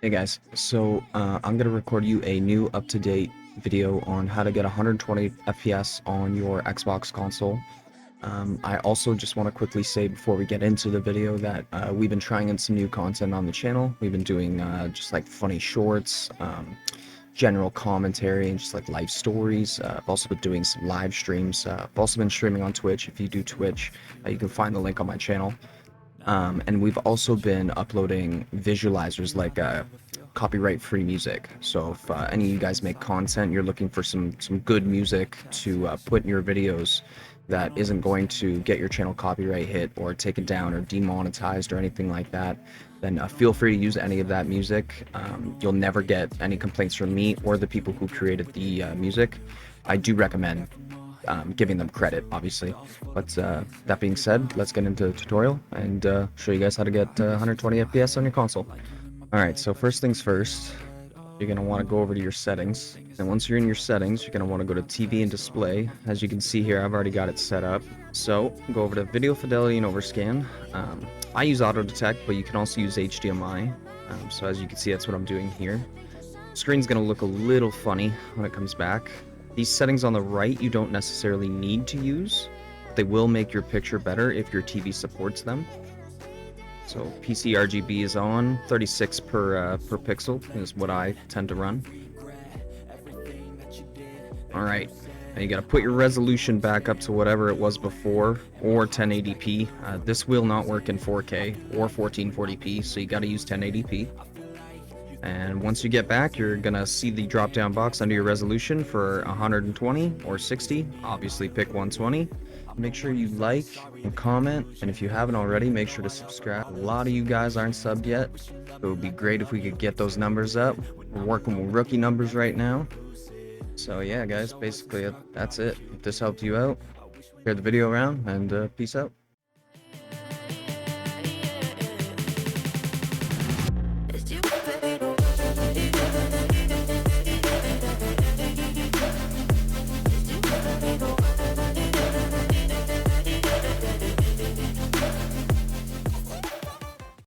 Hey guys, so I'm gonna record you a new up-to-date video on how to get 120 FPS on your Xbox console. I also just want to quickly say before we get into the video that we've been trying in some new content on the channel. We've been doing just like funny shorts, general commentary, and just like life stories. I've also been doing some live streams. I've also been streaming on Twitch. If you do Twitch, you can find the link on my channel. And we've also been uploading visualizers like copyright-free music. So if any of you guys make content, you're looking for some good music to put in your videos that isn't going to get your channel copyright hit or taken down or demonetized or anything like that, then feel free to use any of that music. You'll never get any complaints from me or the people who created the music. I do recommend giving them credit, obviously. But that being said, let's get into the tutorial and show you guys how to get 120 FPS on your console. Alright, so first things first, you're going to want to go over to your settings. And once you're in your settings, you're going to want to go to TV and display. As you can see here, I've already got it set up. So go over to video fidelity and overscan. I use auto detect, but you can also use HDMI. So as you can see, that's what I'm doing here. Screen's going to look a little funny when it comes back. These settings on the right you don't necessarily need to use. They will make your picture better if your TV supports them. So PC RGB is on, 36 per pixel is what I tend to run. Alright, now you gotta put your resolution back up to whatever it was before, or 1080p. This will not work in 4K or 1440p, so you gotta use 1080p. And once you get back, you're gonna see the drop down box under your resolution for 120 or 60. Obviously pick 120. Make sure you like and comment, and if you haven't already, make sure to subscribe. A lot of you guys aren't subbed yet. It would be great if we could get those numbers up. We're working with rookie numbers right now. So yeah guys, basically that's it. If this helped you out, share the video around, and peace out.